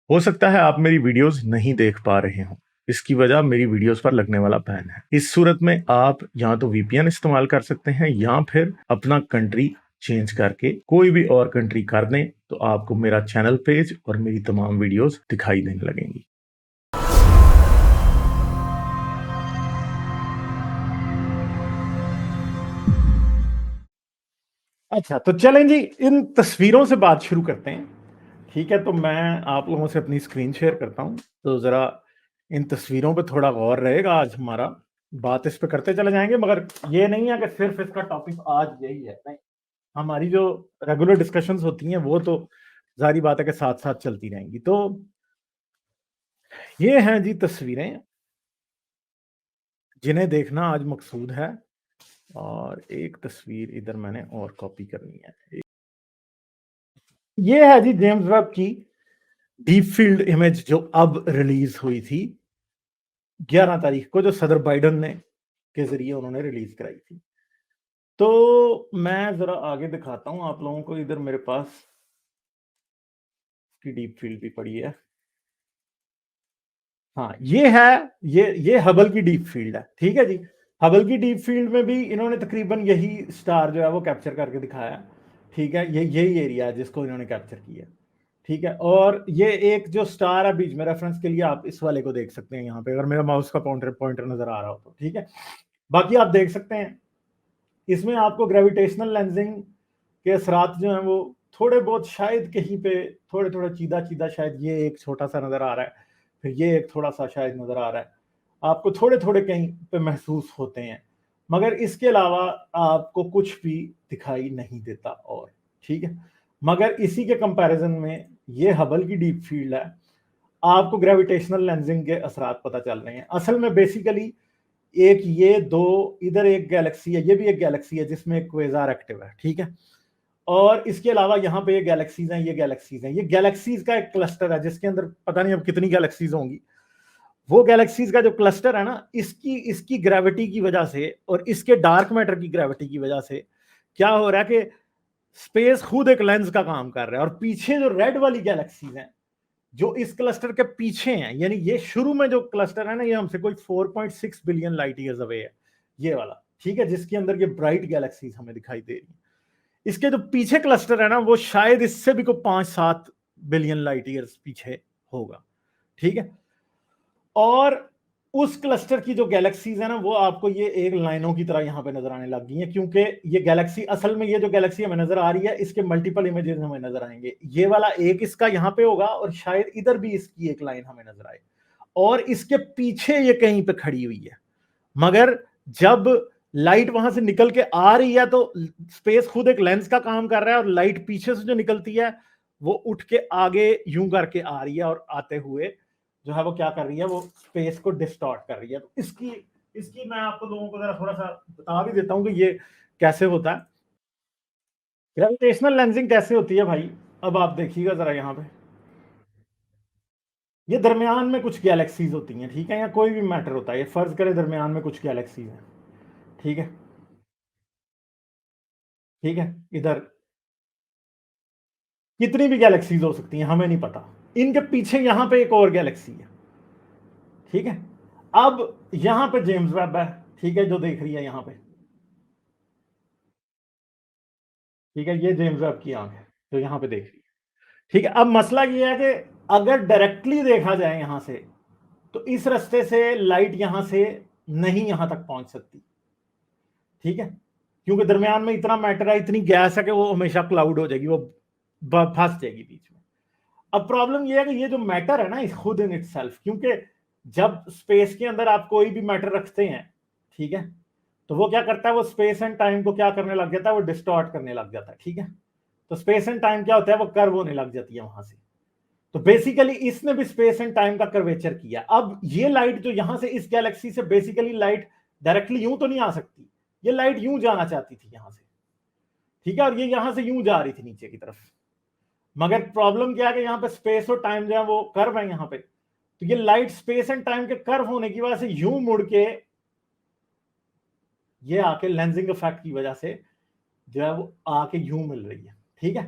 हो सकता है आप मेरी वीडियोस नहीं देख पा रहे हो। इसकी वजह मेरी वीडियोस पर लगने वाला बैन है। इस सूरत में आप या तो वीपीएन इस्तेमाल कर सकते हैं या फिर अपना कंट्री चेंज करके कोई भी और कंट्री कर दें, तो आपको मेरा चैनल पेज और मेरी तमाम वीडियोस दिखाई देने लगेंगी। अच्छा, तो चलें जी, इन तस्वीरों से बात शुरू करते हैं। ठीक है, तो मैं आप लोगों से अपनी स्क्रीन शेयर करता हूं, तो जरा इन तस्वीरों पे थोड़ा गौर रहेगा। आज हमारा बात इस पे करते चले जाएंगे, मगर ये नहीं है कि सिर्फ इसका टॉपिक आज यही है, नहीं। हमारी जो रेगुलर डिस्कशंस होती हैं वो तो जारी बात है कि साथ साथ चलती रहेंगी। तो ये हैं जी तस्वीरें जिन्हें देखना आज मकसूद है। और एक तस्वीर इधर मैंने और कॉपी करनी है। ये है जी जेम्स वेब की डीप फील्ड इमेज जो अब रिलीज हुई थी 11 तारीख को, जो सदर बाइडन ने के जरिए उन्होंने रिलीज कराई थी। तो मैं जरा आगे दिखाता हूं आप लोगों को। इधर मेरे पास की डीप फील्ड भी पड़ी है। हाँ, ये है, ये हबल की डीप फील्ड है। ठीक है जी, हबल की डीप फील्ड में भी इन्होंने तकरीबन यही स्टार जो है वो कैप्चर करके दिखाया है। ठीक है, यही एरिया है जिसको इन्होंने कैप्चर किया। ठीक है, और ये एक जो स्टार है बीच में, रेफरेंस के लिए आप इस वाले को देख सकते हैं यहाँ पे, अगर मेरा माउस का पॉइंटर पॉइंटर नजर आ रहा हो तो। ठीक है, बाकी आप देख सकते हैं इसमें आपको ग्रेविटेशनल लेंसिंग के असरात जो हैं वो थोड़े बहुत शायद कहीं पे थोड़े थोड़े चीदा चीदा, शायद ये एक छोटा सा नजर आ रहा है, फिर ये एक थोड़ा सा शायद नजर आ रहा है, आपको थोड़े थोड़े कहीं पे महसूस होते हैं, मगर इसके अलावा आपको कुछ भी दिखाई नहीं देता। और ठीक है, मगर इसी के कंपैरिजन में ये हबल की डीप फील्ड है, आपको ग्रेविटेशनल लेंसिंग के असरात पता चल रहे हैं। असल में बेसिकली एक ये दो, इधर एक गैलेक्सी है, ये भी एक गैलेक्सी है जिसमें एक क्वेजार एक्टिव है। ठीक है, और इसके अलावा यहाँ पे ये गैलेक्सीज हैं, ये गैलेक्सीज हैं, ये गैलेक्सीज का एक क्लस्टर है जिसके अंदर पता नहीं अब कितनी गैलेक्सीज होंगी। वो गैलेक्सीज का जो क्लस्टर है ना, इसकी इसकी ग्रेविटी की वजह से और इसके डार्क मैटर की ग्रेविटी की वजह से क्या हो रहा है कि स्पेस खुद एक लेंस का काम कर रहा है। और पीछे जो रेड वाली गैलेक्सीज हैं जो इस क्लस्टर के पीछे हैं, यानी ये शुरू में जो क्लस्टर है ना, ये हमसे कोई 4.6 बिलियन लाइट ईयर्स अवे है, ये वाला। ठीक है, जिसके अंदर ये ब्राइट गैलेक्सीज हमें दिखाई दे रही है। इसके जो पीछे क्लस्टर है ना, वो शायद इससे भी कोई 5-7 बिलियन लाइट ईयर्स पीछे होगा। ठीक है, और उस क्लस्टर की जो गैलेक्सीज है ना, वो आपको ये एक लाइनों की तरह यहां पे नजर आने लग गई हैं, क्योंकि ये गैलेक्सी, असल में ये जो गैलेक्सी हमें नजर आ रही है, इसके मल्टीपल इमेजेस हमें नजर आएंगे। ये वाला एक इसका यहां पे होगा और शायद इधर भी इसकी एक लाइन हमें नजर आए, और इसके पीछे ये कहीं पे खड़ी हुई है। मगर जब लाइट वहां से निकल के आ रही है तो स्पेस खुद एक लेंस का काम कर रहा है, और लाइट पीछे से जो निकलती है वो उठ के आगे यूं करके आ रही है, और आते हुए जो है वो क्या कर रही है, वो स्पेस को डिस्टॉर्ट कर रही है। तो इसकी इसकी मैं आपको लोगों को जरा थोड़ा सा बता भी देता हूं कि ये कैसे होता है, ग्रेविटेशनल लेंसिंग कैसे होती है भाई। अब आप देखिएगा जरा यहाँ पे, ये दरमियान में कुछ गैलेक्सीज होती हैं। ठीक है, या कोई भी मैटर होता है, ये फर्ज करें दरमियान में कुछ गैलेक्सीज हैं। ठीक है, ठीक है, इधर कितनी भी गैलेक्सीज हो सकती हैं, हमें नहीं पता। इनके पीछे यहां पे एक और गैलेक्सी है। ठीक है, अब यहां पे जेम्स वेब है। ठीक है, जो देख रही है यहां पे, ठीक है, ये जेम्स वेब की आंख है जो यहां पे देख रही है। ठीक है, अब मसला ये है कि अगर डायरेक्टली देखा जाए यहां से, तो इस रास्ते से लाइट यहां से नहीं यहां तक पहुंच सकती। ठीक है, क्योंकि दरमियान में इतना मैटर है, इतनी गैस है कि वो हमेशा क्लाउड हो जाएगी, वो फंस जाएगी बीच में। अब प्रॉब्लम यह है कि ये जो मैटर है ना, इस खुद इन इटसेल्फ, क्योंकि जब स्पेस के अंदर आप कोई भी मैटर रखते हैं, ठीक है, तो वो क्या करता है, वो स्पेस एंड टाइम को क्या करने लग जाता है, वो डिस्टॉर्ट करने लग जाता है। ठीक है, तो स्पेस एंड टाइम क्या होता है, वो कर्व होने लग जाती है वहां से। तो बेसिकली इसने भी स्पेस एंड टाइम का कर्वेचर किया। अब ये लाइट जो यहां से इस गैलेक्सी से, बेसिकली लाइट डायरेक्टली यूं तो नहीं आ सकती, ये लाइट यूं जाना चाहती थी यहां से। ठीक है, और ये यहां से यूं जा रही थी नीचे की तरफ। मगर प्रॉब्लम क्या है कि यहाँ पे स्पेस और टाइम जो है वो कर्व है यहाँ पे, तो ये लाइट स्पेस एंड टाइम के कर्व होने की वजह से यूं मुड़ के ये आके लेंसिंग इफेक्ट की वजह से जो है वो आके यूं मिल रही है। ठीक है,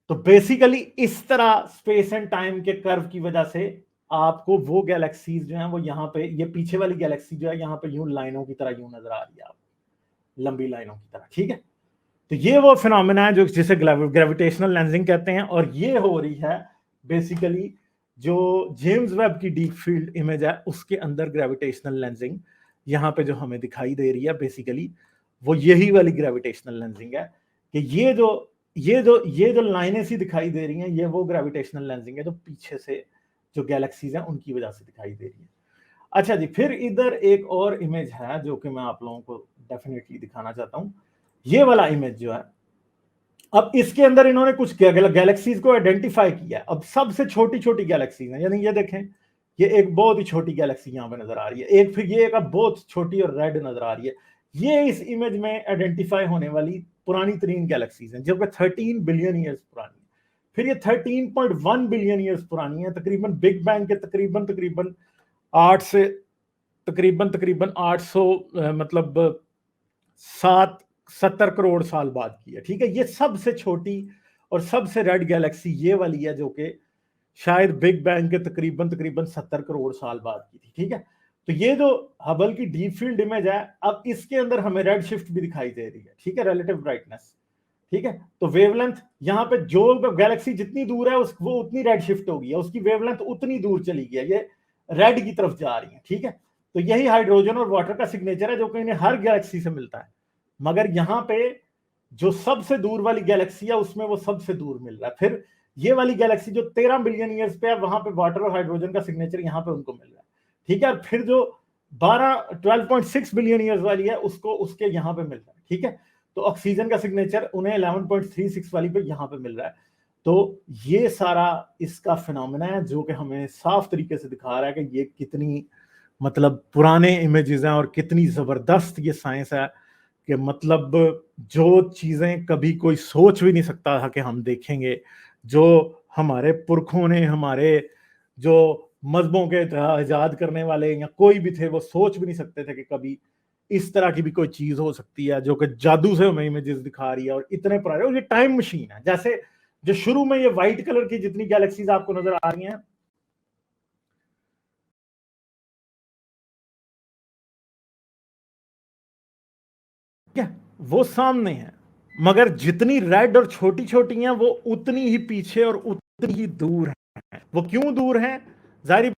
तो बेसिकली इस तरह स्पेस एंड टाइम के कर्व की वजह से आपको वो गैलेक्सीज जो हैं वो यहाँ पे, ये पीछे वाली गैलेक्सी जो है यहाँ पे यूं लाइनों की तरह यूं नजर आ रही है आपको, लंबी लाइनों की तरह, ठीक है। तो ये वो फिनोमेना है जो जिसे ग्रेविटेशनल लेंसिंग कहते हैं, और ये हो रही है बेसिकली जो जेम्स वेब की डीप फील्ड इमेज है उसके अंदर ग्रेविटेशनल लेंसिंग यहाँ पे जो हमें दिखाई दे रही है, बेसिकली वो यही वाली ग्रेविटेशनल लेंसिंग है कि ये जो लाइनें सी दिखाई दे रही हैं ये वो ग्रेविटेशनल लेंसिंग है जो पीछे से जो गैलेक्सीज हैं उनकी वजह से दिखाई दे रही है। अच्छा जी, फिर इधर एक और इमेज है जो कि मैं आप लोगों को डेफिनेटली दिखाना चाहता हूं। ये वाला इमेज जो है, अब इसके अंदर इन्होंने कुछ गैलेक्सीज को आइडेंटिफाई किया है। अब सबसे छोटी छोटी गैलेक्सीज हैं, यानी ये देखें, ये एक बहुत ही छोटी गैलेक्सी यहां पे नजर आ रही है, एक फिर ये एक बहुत छोटी और रेड नजर आ रही है। ये इस इमेज में आइडेंटिफाई होने वाली पुरानी तरीन गैलेक्सीज हैं जो कि 13 बिलियन ईयर्स पुरानी है। फिर ये 13.1 बिलियन ईयर्स पुरानी है, तकरीबन बिग बैंग के तकरीबन तकरीबन 800 मतलब 70 करोड़ साल बाद की है, ठीक है। ये सबसे छोटी और सबसे रेड गैलेक्सी ये वाली है जो कि शायद बिग बैंग के तकरीबन तकरीबन 70 करोड़ साल बाद की थी, ठीक है। तो ये जो हबल की डीप फील्ड इमेज है, अब इसके अंदर हमें रेड शिफ्ट भी दिखाई दे रही है, ठीक है, रिलेटिव ब्राइटनेस, ठीक है। तो वेवलेंथ यहाँ पे जो गैलेक्सी जितनी दूर है वो उतनी रेड शिफ्ट होगी, उसकी वेवलेंथ उतनी दूर चली गई है, ये रेड की तरफ जा रही है, ठीक है। तो यही हाइड्रोजन और वाटर का सिग्नेचर है जो कि इन्हें हर गैलेक्सी से मिलता है, मगर यहाँ पे जो सबसे दूर वाली गैलेक्सी है उसमें वो सबसे दूर मिल रहा है। फिर ये वाली गैलेक्सी जो 13 बिलियन ईयर्स पे है, वहां पे वाटर और हाइड्रोजन का सिग्नेचर यहाँ पे उनको मिल रहा है, ठीक है। और फिर जो 12.6 बिलियन ईयर्स वाली है उसको उसके यहाँ पे मिल रहा है, ठीक है। तो ऑक्सीजन का सिग्नेचर उन्हें 11.36 वाली पे यहाँ पे मिल रहा है। तो ये सारा इसका फिनोमेना है जो कि हमें साफ तरीके से दिखा रहा है कि ये कितनी मतलब पुराने इमेजेस हैं और कितनी जबरदस्त ये साइंस है कि मतलब जो चीजें कभी कोई सोच भी नहीं सकता था कि हम देखेंगे, जो हमारे पुरखों ने, हमारे जो मजहबों के इजाद करने वाले या कोई भी थे, वो सोच भी नहीं सकते थे कि कभी इस तरह की भी कोई चीज हो सकती है जो कि जादू से हमें इमेजेस दिखा रही है और इतने पुराने। और ये टाइम मशीन है, जैसे जो शुरू में ये व्हाइट कलर की जितनी गैलेक्सीज आपको नजर आ रही हैं, क्या वो सामने है, मगर जितनी रेड और छोटी छोटी हैं वो उतनी ही पीछे और उतनी ही दूर है। वो क्यों दूर है? जाहिर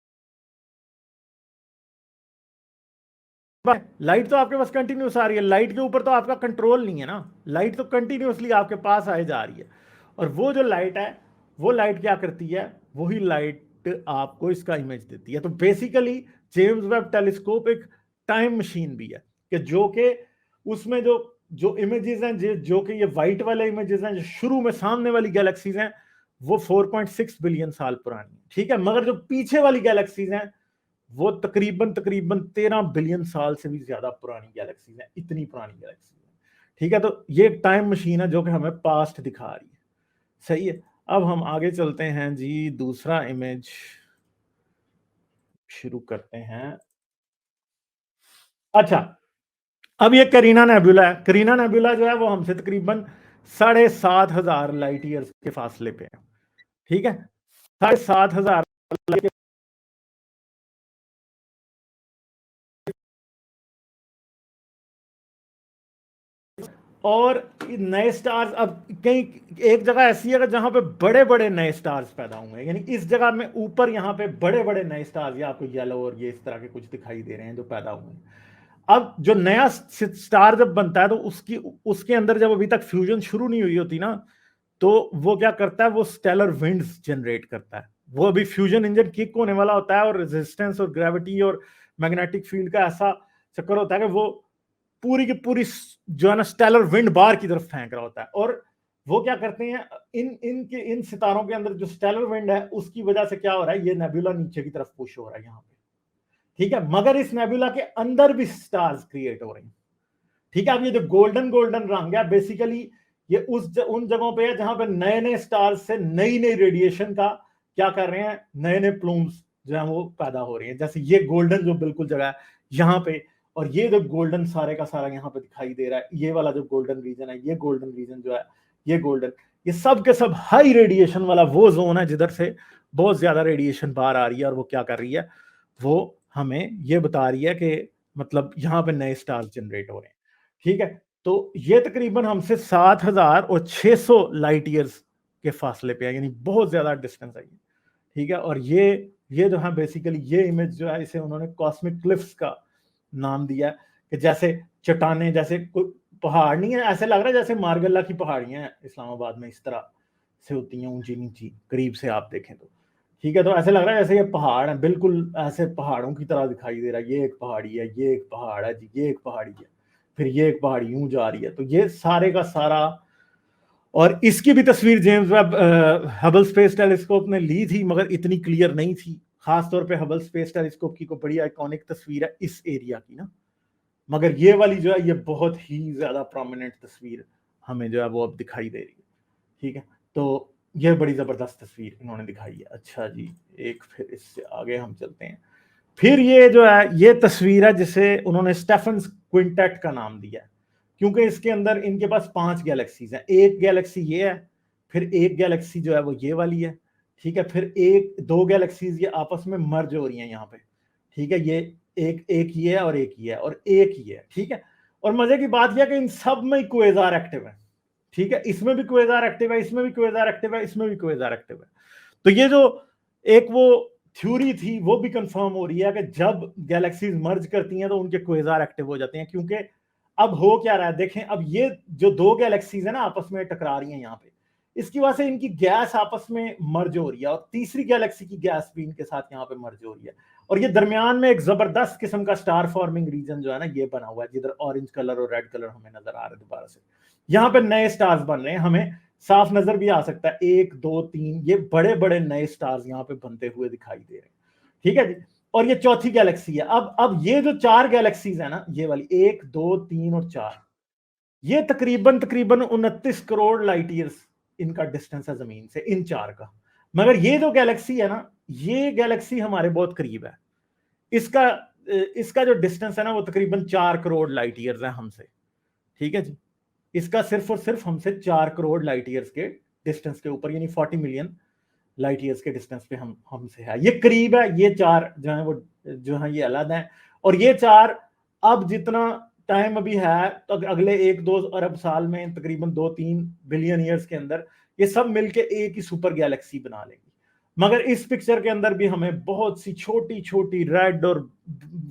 लाइट तो आपके पास कंटिन्यूस आ रही है, लाइट के ऊपर तो आपका कंट्रोल नहीं है ना, लाइट तो कंटिन्यूसली आपके पास आए जा रही है। और वो जो लाइट है, वो लाइट क्या करती है, वही लाइट आपको इसका इमेज देती है। तो बेसिकली जेम्स वेब टेलीस्कोप एक टाइम मशीन भी है कि जो कि उसमें जो जो इमेजेस हैं, जो कि ये व्हाइट वाले इमेजेस हैं, जो शुरू में सामने वाली गैलेक्सीज हैं, वो 4.6 बिलियन साल पुरानी, ठीक है। मगर जो पीछे वाली गैलेक्सीज हैं वो तकरीबन तकरीबन 13 बिलियन साल से भी ज्यादा पुरानी गैलेक्सीज है, इतनी पुरानी गैलेक्सीज है, ठीक है। तो ये एक टाइम मशीन है जो कि हमें पास्ट दिखा रही है, सही है। अब हम आगे चलते हैं जी, दूसरा इमेज शुरू करते हैं। अच्छा, अब ये करीना नेबुला है। करीना नेबुला जो है वो हमसे तकरीबन 7,500 लाइट ईयर्स के फासले पे है, ठीक है। 7,500 और नए स्टार्स अब कहीं एक जगह ऐसी है जहां पे बड़े बड़े नए स्टार्स पैदा हुए हैं, यानी इस जगह में ऊपर यहाँ पे बड़े बड़े नए स्टार्स, या आपको येलो और ये इस तरह के कुछ दिखाई दे रहे हैं जो पैदा हुए हैं। अब जो नया स्टार जब बनता है तो उसके अंदर जब अभी तक फ्यूजन शुरू नहीं हुई होती ना, तो वो क्या करता है, वो स्टेलर विंड्स जनरेट करता है। वो अभी फ्यूजन इंजन किक होने वाला होता है और रेजिस्टेंस और ग्रेविटी और मैग्नेटिक फील्ड का ऐसा चक्कर होता है कि वो पूरी की पूरी जो है ना स्टेलर विंड बार की तरफ फेंक रहा होता है। और वो क्या करते हैं, इन सितारों के अंदर जो स्टेलर विंड है उसकी वजह से क्या हो रहा है, ये नेबुला नीचे की तरफ पुश हो रहा है यहाँ पे, ठीक है। मगर इस नेबुला के अंदर भी स्टार्स क्रिएट हो रहे हैं, ठीक है। अब ये जो गोल्डन गोल्डन रंग है, बेसिकली ये उन जगहों पे है जहां पे नए नए स्टार्स से नई नई रेडिएशन का क्या कर रहे हैं, नए नए प्लूम्स जो है वो पैदा हो रही है। जैसे ये गोल्डन जो बिल्कुल जगह है यहाँ पे, और ये जो गोल्डन सारे का सारा यहाँ पे दिखाई दे रहा है, ये वाला जो गोल्डन रीजन है, ये गोल्डन रीजन जो है ये गोल्डन, ये सब के सब हाई रेडिएशन वाला वो जोन है जिधर से बहुत ज्यादा रेडिएशन बाहर आ रही है, और वो क्या कर रही है, वो हमें ये बता रही है कि मतलब यहाँ पे नए स्टार्स जनरेट हो रहे हैं। ठीक है, तो ये तकरीबन हमसे 7600 लाइट ईयर्स के फासले पे है, यानी बहुत ज्यादा डिस्टेंस है ये। ठीक है, और ये जो है बेसिकली ये इमेज जो है इसे उन्होंने कॉस्मिक क्लिफ्स का नाम दिया है, कि जैसे चट्टाने, जैसे कोई पहाड़ नहीं है, ऐसे लग रहा है जैसे मारगल्ला की पहाड़ियां हैं इस्लामाबाद में, इस तरह से होती हैं ऊंची नीची, करीब से आप देखें तो। ठीक है, तो ऐसे लग रहा है जैसे ये पहाड़ है, बिल्कुल ऐसे पहाड़ों की तरह दिखाई दे रहा है, ये एक पहाड़ी है, ये एक पहाड़ है जी, ये एक पहाड़ी है, फिर ये एक पहाड़ी यूं जा रही है। तो ये सारे का सारा, और इसकी भी तस्वीर James Webb Hubble space telescope ने ली थी, मगर इतनी क्लियर नहीं थी। खासतौर पे हबल स्पेस टेलीस्कोप की को बड़ी आइकॉनिक तस्वीर है इस एरिया की ना, मगर ये वाली जो है ये बहुत ही ज्यादा प्रोमिनेंट तस्वीर हमें जो है वो अब दिखाई दे रही है। ठीक है, तो ये बड़ी जबरदस्त तस्वीर इन्होंने दिखाई है। अच्छा जी, एक फिर इससे आगे हम चलते हैं। फिर ये जो है ये तस्वीर है जिसे उन्होंने स्टेफन क्विंटेट का नाम दिया है, क्योंकि इसके अंदर इनके पास 5 गैलेक्सीज हैं। एक गैलेक्सी ये है, फिर एक गैलेक्सी जो है वो ये वाली है। ठीक है, फिर एक दो गैलेक्सीज ये आपस में मर्ज हो रही हैं यहाँ पे। ठीक है, ये एक ये है और एक ये है और एक ये है। ठीक है, और मजे की बात यह है कि इन सब में क्वेजार एक्टिव है। ठीक है, इसमें भी क्वेजार एक्टिव है, इसमें भी क्वेजार एक्टिव है, इसमें भी क्वेजार एक्टिव है। तो ये जो एक वो थ्योरी थी वो भी कंफर्म हो रही है कि जब गैलेक्सीज मर्ज करती हैं तो उनके क्वेजार एक्टिव हो जाते हैं। क्योंकि अब हो क्या रहा है देखें, अब ये जो दो गैलेक्सीज है ना आपस में टकरा रही हैं यहाँ पे, इसकी वजह से इनकी गैस आपस में मर्ज हो रही है, और तीसरी गैलेक्सी की गैस भी इनके साथ यहाँ पे मर्ज हो रही है। और ये दरमियान में एक जबरदस्त किस्म का स्टार फॉर्मिंग रीजन जो है ना ये बना हुआ है, जिधर ऑरेंज कलर और रेड कलर हमें नजर आ रहे हैं दोबारा से। यहाँ पे नए स्टार्स बन रहे हैं, हमें साफ नजर भी आ सकता है, 1 2 3 ये बड़े बड़े नए स्टार्स यहाँ पे बनते हुए दिखाई दे रहे हैं। ठीक है जी, और ये चौथी गैलेक्सी है। अब ये जो 4 गैलेक्सीज है ना, ये वाली 1 2 3 और 4, ये तकरीबन तकरीबन 29 करोड़ लाइट ईयर्स इनका डिस्टेंस है जमीन से, इन 4 का। मगर ये जो गैलेक्सी है ना, ये गैलेक्सी हमारे बहुत करीब है। इसका इसका जो डिस्टेंस है ना वो तकरीबन 4 करोड़ लाइट ईयर्स है हमसे। ठीक है जी, इसका सिर्फ और सिर्फ हमसे 4 करोड़ लाइट ईयर्स के डिस्टेंस के ऊपर, यानी 40 मिलियन लाइट ईयर्स के डिस्टेंस पे हम हमसे है। ये करीब है, ये 4 जो है वो जो है ये अलग है। और ये 4 अब जितना टाइम अभी है, तो अगले 1-2 अरब साल में तकरीबन 2-3 बिलियन ईयर्स के अंदर ये सब मिलके एक ही सुपर गैलेक्सी बना लेंगी। मगर इस पिक्चर के अंदर भी हमें बहुत सी छोटी छोटी रेड और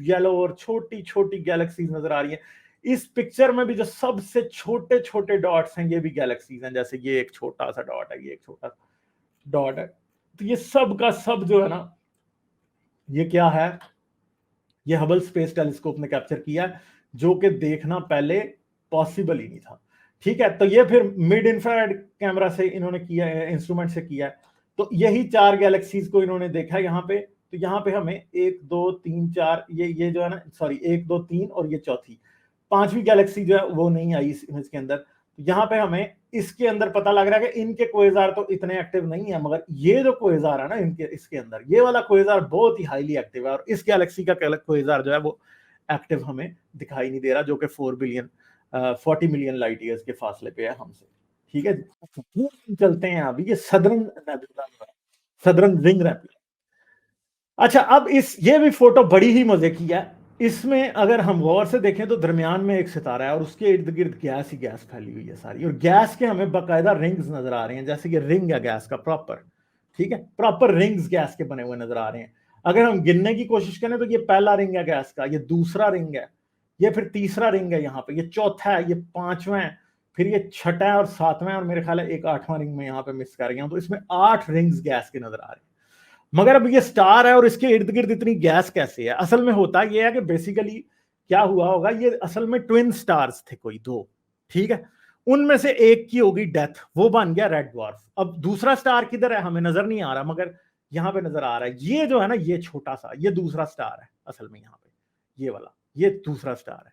येलो और छोटी छोटी गैलेक्सीज नजर आ रही है। इस पिक्चर में भी जो सबसे छोटे छोटे डॉट्स हैं ये भी गैलेक्सीज हैं, जैसे ये एक छोटा सा डॉट है, ये एक छोटा सा डॉट है। तो ये सब का सब जो है ना, ये क्या है, ये हबल स्पेस टेलीस्कोप ने कैप्चर किया, जो कि देखना पहले पॉसिबल ही नहीं था। ठीक है, तो ये फिर मिड इंफ्रारेड कैमरा से इन्होंने किया है, इंस्ट्रूमेंट से किया है। तो यही 4 गैलेक्सीज को इन्होंने देखा यहाँ पे। तो यहाँ पे हमें 1 2 3 4 ये जो है ना, सॉरी 1 2 3 और ये चौथी, पांचवी गैलेक्सी जो है वो नहीं आई इस इमेज के अंदर। तो यहाँ पे हमें इसके अंदर पता लग रहा है कि इनके क्वेजार तो इतने एक्टिव नहीं है, मगर ये जो क्वेजार है ना इनके, इसके अंदर ये वाला क्वेजार बहुत ही हाईली एक्टिव है। और इस गैलेक्सी का क्वेजार जो है वो एक्टिव हमें दिखाई नहीं दे रहा, जो कि 40 मिलियन लाइट ईयर्स के फासले पे है हमसे। ठीक है, चलते हैं अभी ये southern nebula, southern ring nebula. अच्छा, अब ये भी फोटो बड़ी ही मजे की है। इसमें अगर हम गौर से देखें तो दरमियान में एक सितारा है और उसके इर्द गिर्द गैस ही गैस फैली हुई है सारी, और गैस के हमें बाकायदा रिंग्स नजर आ रहे हैं, जैसे कि रिंग है गैस का प्रॉपर। ठीक है, प्रॉपर रिंग्स गैस के बने हुए नजर आ रहे हैं। अगर हम गिनने की कोशिश करें तो ये पहला रिंग है गैस का, ये दूसरा रिंग है, ये फिर तीसरा रिंग है यहाँ पे, ये चौथा है, ये पांचवा है, फिर ये छठा है और सातवां है, और मेरे ख्याल है एक आठवां रिंग में यहाँ पे मिस कर गया हूं। तो इसमें 8 रिंग्स गैस के नजर आ रहे हैं। मगर अब ये स्टार है और इसके इर्द गिर्द इतनी गैस कैसे है? असल में होता यह है कि बेसिकली क्या हुआ होगा, ये असल में ट्विन स्टार्स थे कोई 2। ठीक है, उनमें से एक की होगी डेथ, वो बन गया रेड ड्वार्फ। अब दूसरा स्टार किधर है हमें नजर नहीं आ रहा, मगर यहां पे नजर आ रहा है। ये जो है ना, ये छोटा सा, ये दूसरा स्टार है असल में, यहाँ पे ये वाला, ये दूसरा स्टार है।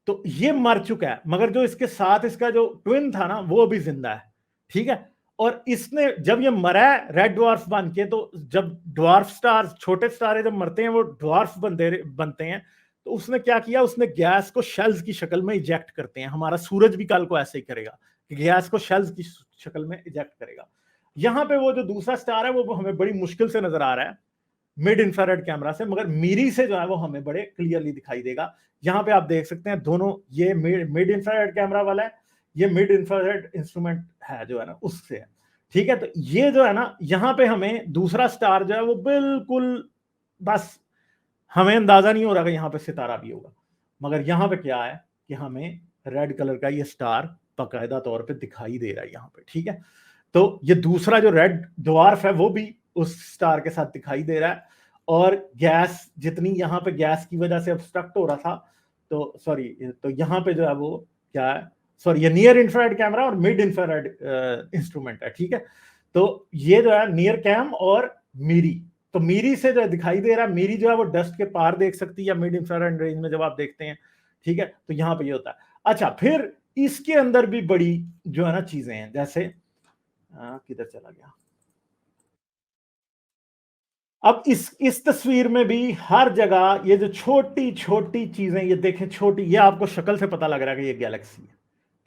तो ये मर चुका है, मगर जो इसके साथ इसका जो ट्विन था ना वो अभी जिंदा है। ठीक है, और इसने जब ये मरा है रेड ड्वार्फ बन के, तो जब ड्वार्फ स्टार, छोटे स्टार जब मरते हैं वो ड्वार्फ बनते हैं, तो उसने क्या किया, उसने गैस को शेल्स की शक्ल में इजेक्ट करते हैं। हमारा सूरज भी कल को ऐसे ही करेगा गैस को शेल्स की शक्ल में इजेक्ट करेगा। यहाँ पे वो जो दूसरा स्टार है वो हमें बड़ी मुश्किल से नजर आ रहा है मिड इंफ्रारेड कैमरा से, मगर मीरी से जो है वो हमें बड़े क्लियरली दिखाई देगा। यहाँ पे आप देख सकते हैं दोनों, ये मिड इंफ्रारेड कैमरा वाला है, ये मिड इंफ्रारेड इंस्ट्रूमेंट है जो है ना उससे है, ठीक है। तो ये जो है ना यहाँ पे हमें दूसरा स्टार जो है वो बिल्कुल, बस हमें अंदाजा नहीं हो रहा कि यहाँ पे सितारा भी होगा, मगर यहाँ पे क्या है कि हमें रेड कलर का ये स्टार बाकायदा तौर पे दिखाई दे रहा है यहाँ पे, ठीक है। तो ये दूसरा जो रेड ड्वार्फ है वो भी उस स्टार के साथ दिखाई दे रहा है, और गैस जितनी यहाँ पे गैस की वजह से ऑब्स्ट्रक्ट हो रहा था, तो सॉरी, तो यहाँ पे जो है वो क्या है, सॉरी, ये नियर इंफ्रारेड कैमरा और मिड इंफ्रारेड इंस्ट्रूमेंट है, ठीक है। तो ये जो है नियर कैम और मीरी, तो मीरी से जो दिखाई दे रहा है, मीरी जो है वो डस्ट के पार देख सकती है या मिड इंफ्रारेड रेंज में जब आप देखते हैं, ठीक है। तो यहाँ पे ये होता है। अच्छा, फिर इसके अंदर भी बड़ी जो है ना चीजें हैं, जैसे किधर चला गया, अब इस तस्वीर में भी हर जगह ये जो छोटी छोटी चीजें, ये देखें छोटी, ये आपको शक्ल से पता लग रहा है कि ये गैलेक्सी है,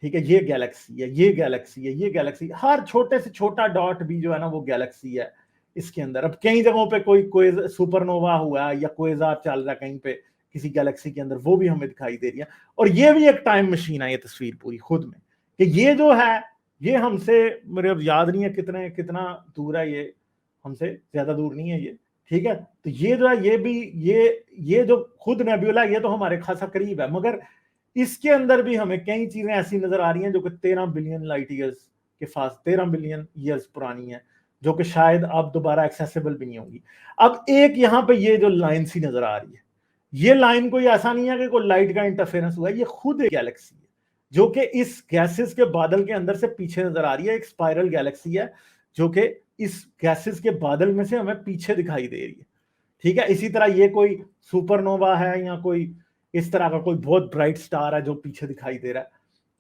ठीक है, ये गैलेक्सी है, ये गैलेक्सी है, ये गैलेक्सी, हर छोटे से छोटा डॉट भी जो है ना वो गैलेक्सी है इसके अंदर। अब कई जगहों पे कोई सुपरनोवा हुआ है या क्वेज़ार चल रहा है कहीं पे किसी गैलेक्सी के अंदर, वो भी हमें दिखाई दे रही है। और ये भी एक टाइम मशीन है ये तस्वीर पूरी खुद में, कि ये जो है ये हमसे, मेरे अब याद नहीं है कितना दूर है, ये हमसे ज्यादा दूर नहीं है ये, ठीक है। तो ये जो है ये भी ये जो खुद नेब्यूला है ये तो हमारे खासा करीब है, मगर इसके अंदर भी हमें कई चीजें ऐसी नजर आ रही हैं जो कि 13 बिलियन लाइट ईयर्स के पास, 13 बिलियन ईयर्स पुरानी है, जो कि शायद अब दोबारा एक्सेसिबल भी नहीं होंगी। अब एक यहाँ पे ये जो लाइन सी नजर आ रही है, ये लाइन कोई ऐसा नहीं है कि कोई लाइट का इंटरफेरेंस हुआ है, ये खुद एक गैलेक्सी है जो कि इस गैसेस के बादल के अंदर से पीछे नजर आ रही है। एक स्पाइरल गैलेक्सी है जो कि इस गैसेस के बादल में से हमें पीछे दिखाई दे रही है, ठीक है। इसी तरह ये कोई सुपरनोवा है या कोई इस तरह का कोई बहुत ब्राइट स्टार है जो पीछे दिखाई दे रहा है।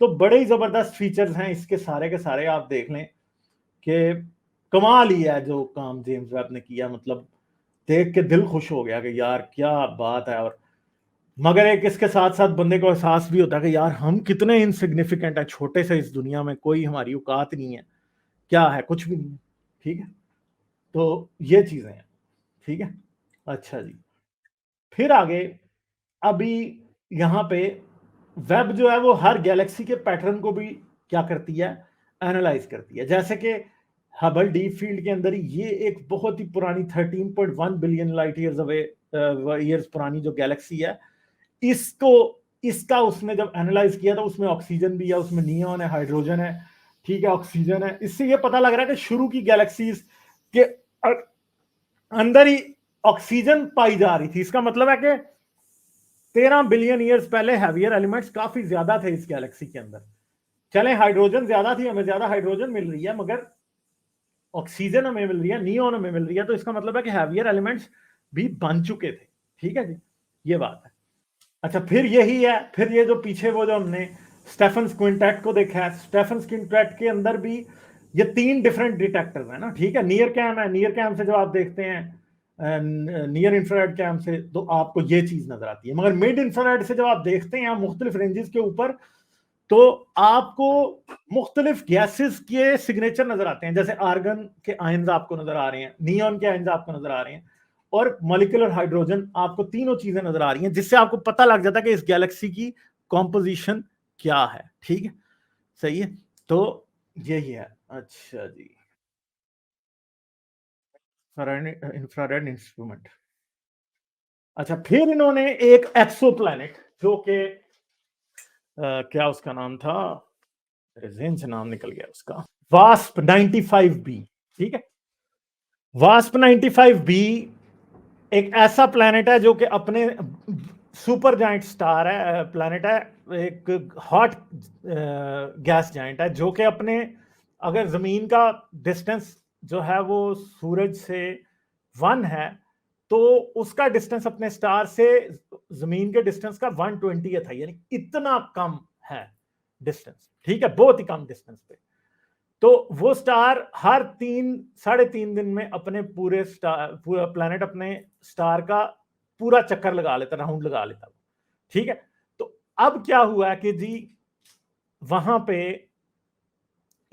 तो बड़े ही जबरदस्त फीचर्स हैं इसके सारे के सारे, आप देख लें कि कमाल ही है जो काम जेम्स वेब ने किया, मतलब देख के दिल खुश हो गया कि यार क्या बात है। और मगर एक इसके साथ साथ बंदे को एहसास भी होता है कि यार हम कितने इनसिग्निफिकेंट है, छोटे से इस दुनिया में कोई हमारी औकात नहीं है, क्या है, कुछ भी नहीं है, ठीक है। तो ये चीजें हैं, ठीक है। अच्छा जी, फिर आगे, अभी यहाँ पे वेब जो है वो हर गैलेक्सी के पैटर्न को भी क्या करती है, एनालाइज करती है। जैसे कि हबल डीप फील्ड के अंदर ही ये एक बहुत ही पुरानी 13.1 billion light years away years पुरानी जो गैलेक्सी है, इसको इसका उसने जब एनालाइज किया तो उसमें ऑक्सीजन भी है, उसमें नियॉन है, हाइड्रोजन है, ठीक है, ऑक्सीजन है। इससे ये पता लग रहा है कि शुरू की गैलेक्सीज के अंदर ही ऑक्सीजन पाई जा रही थी। इसका मतलब है कि 13 बिलियन ईयर्स पहले हैवियर एलिमेंट्स काफी ज्यादा थे इस गैलेक्सी के अंदर। चले हाइड्रोजन ज्यादा थी, हमें ज्यादा हाइड्रोजन मिल रही है, मगर ऑक्सीजन हमें मिल रही है, नियॉन हमें मिल रही है, तो इसका मतलब है कि हैवियर एलिमेंट्स भी बन चुके थे, ठीक है जी, ये बात है। अच्छा, फिर यही है, फिर ये जो पीछे वो जो हमने स्टेफन क्विंटेट को देखा है, स्टेफन क्विंटेट के अंदर भी ये 3 डिफरेंट डिटेक्टर्स है ना, ठीक है। नियर कैम है, नियर कैम से जब आप देखते हैं नियर इंफ्रारेड कैम से, तो आपको ये चीज नजर आती है, मगर मिड इंफ्रारेड से जब आप देखते हैं मुख्तलिफ रेंजेस के ऊपर, तो आपको मुख्तलिफ गैसेस के सिग्नेचर नजर आते हैं। जैसे आर्गन के आयंस आपको नजर आ रहे हैं, नियॉन के आयंस आपको नजर आ रहे हैं, और मॉलिक्यूलर हाइड्रोजन, आपको तीनों चीजें नजर आ रही हैं, जिससे आपको पता लग जाता है कि इस गैलेक्सी की कॉम्पोजिशन क्या है, ठीक है, सही है। तो यही है। अच्छा जी, इंफ्रारेड इंस्ट्रूमेंट। अच्छा, फिर इन्होंने एक एक्सो प्लैनेट जो कि क्या उसका नाम था, जेन से नाम निकल गया उसका, वास्प 95b, ठीक है। वास्प 95b एक ऐसा प्लैनेट है जो कि अपने सुपर जाइंट स्टार है, प्लैनेट है, एक हॉट गैस जाइंट है जो कि अपने, अगर जमीन का डिस्टेंस जो है वो सूरज से 1 है, तो उसका डिस्टेंस अपने स्टार से जमीन के डिस्टेंस का 1/20 है, यानी इतना कम है डिस्टेंस, ठीक है, बहुत ही कम डिस्टेंस पे। तो वो स्टार हर 3-3.5 दिन में अपने पूरे स्टार, पूरा प्लैनेट अपने स्टार का पूरा चक्कर लगा लेता, राउंड लगा लेता, ठीक है। तो अब क्या हुआ कि जी वहां पे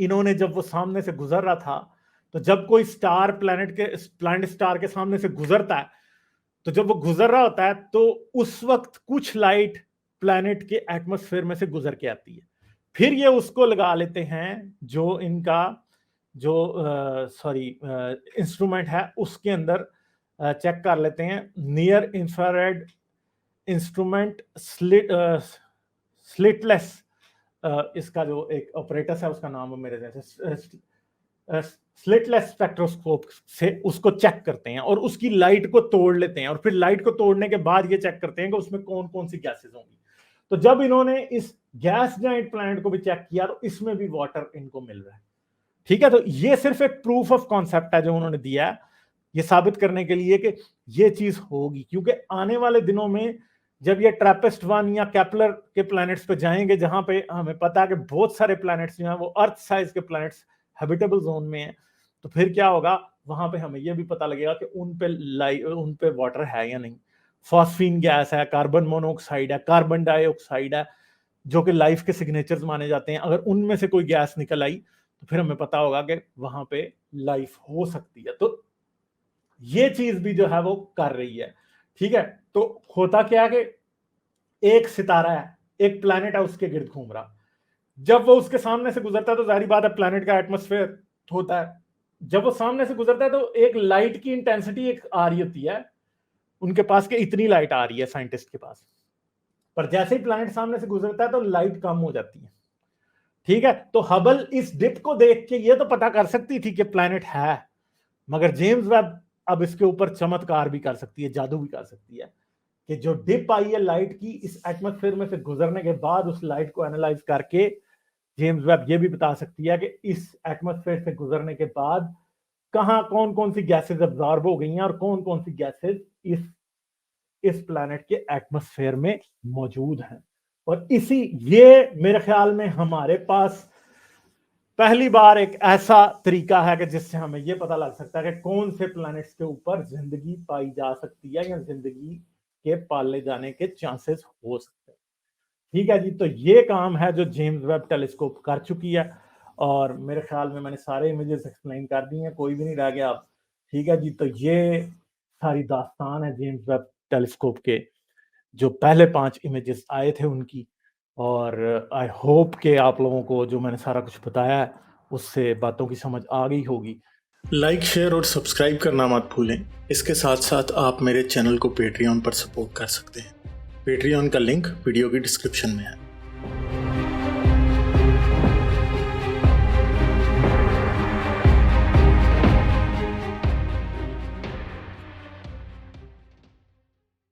इन्होंने जब वो सामने से गुजर रहा था, तो जब कोई स्टार प्लैनेट स्टार के सामने से गुजरता है, तो जब वो गुजर रहा होता है तो उस वक्त कुछ लाइट प्लैनेट के एटमॉस्फेयर में से गुजर के आती है। फिर ये उसको लगा लेते हैं जो इनका जो इंस्ट्रूमेंट है उसके अंदर चेक कर लेते हैं, नियर इंफ्रारेड इंस्ट्रूमेंट स्लिटलेस, इसका जो एक ऑपरेटस है उसका नाम है मेरे जैसे, स्लिटलेस स्पेक्ट्रोस्कोप से उसको चेक करते हैं और उसकी लाइट को तोड़ लेते हैं, और फिर लाइट को तोड़ने के बाद ये चेक करते हैं कि उसमें कौन कौन सी गैसेस होंगी। तो जब इन्होंने इस गैस जाइंट प्लैनेट को भी चेक किया तो इसमें भी वाटर इनको मिल रहा है। ठीक है, तो ये सिर्फ एक प्रूफ ऑफ कॉन्सेप्ट है जो उन्होंने दिया है, ये साबित करने के लिए कि ये चीज होगी, क्योंकि आने वाले दिनों में जब ये ट्रैपिस्ट 1 या केपलर के प्लैनेट्स पे जाएंगे, जहां पे हमें पता है कि बहुत सारे प्लैनेट्स जो हैं वो अर्थ साइज के प्लैनेट्स हैबिटेबल जोन में हैं, तो फिर क्या होगा, वहां पे हमें यह भी पता लगेगा कि उन पे वाटर है या नहीं। फॉस्फीन गैस है, कार्बन मोनोऑक्साइड है, कार्बन डाइऑक्साइड है, जो कि लाइफ के सिग्नेचर्स माने जाते हैं। अगर उनमें से कोई गैस निकल आई तो फिर हमें पता होगा कि वहां पे लाइफ हो सकती है। तो ये चीज भी जो है वो कर रही है। ठीक है, तो होता क्या है कि एक सितारा है, एक प्लैनेट है, उसके गिर्द घूम रहा, जब वो उसके सामने से गुजरता है तो जाहिर बात है प्लैनेट का एटमॉस्फेयर होता है, जब वो सामने से गुजरता है तो एक लाइट की इंटेंसिटी एक आ रही होती है उनके पास, के इतनी लाइट आ रही है साइंटिस्ट के पास, पर जैसे ही प्लैनेट सामने से गुजरता है तो लाइट कम हो जाती है। ठीक है, तो हबल इस डिप को देख के ये तो पता कर सकती थी कि प्लैनेट है, मगर जेम्स वेब अब इसके ऊपर चमत्कार भी कर सकती है, जादू भी कर सकती है, कि जो डिप आई है लाइट की इस एटमॉस्फेयर में से गुजरने के बाद, उस लाइट को एनालाइज करके जेम्स वेब ये भी बता सकती है कि इस एटमॉस्फेयर से गुजरने के बाद कहां कौन कौन सी गैसेज अब्जॉर्ब हो गई हैं और कौन कौन सी गैसेज इस प्लैनेट के एटमॉस्फेयर में मौजूद हैं। और ये मेरे ख्याल में हमारे पास पहली बार एक ऐसा तरीका है कि जिससे हमें यह पता लग सकता है कि कौन से प्लैनेट्स के ऊपर जिंदगी पाई जा सकती है या जिंदगी के पाले जाने के चांसेस हो सकते हैं। ठीक है जी, तो ये काम है जो जेम्स वेब टेलीस्कोप कर चुकी है, और मेरे ख्याल में मैंने सारे इमेजेस एक्सप्लेन कर दी हैं, कोई भी नहीं रह गया। ठीक है जी, तो ये सारी दास्तान है जेम्स वेब टेलीस्कोप के जो पहले 5 इमेजेस आए थे उनकी। और आई होप कि आप लोगों को जो मैंने सारा कुछ बताया है उससे बातों की समझ आ गई होगी। लाइक, शेयर और सब्सक्राइब करना मत भूलें। इसके साथ साथ आप मेरे चैनल को पेट्रियन पर सपोर्ट कर सकते हैं। पेट्रियन का लिंक वीडियो की डिस्क्रिप्शन में है।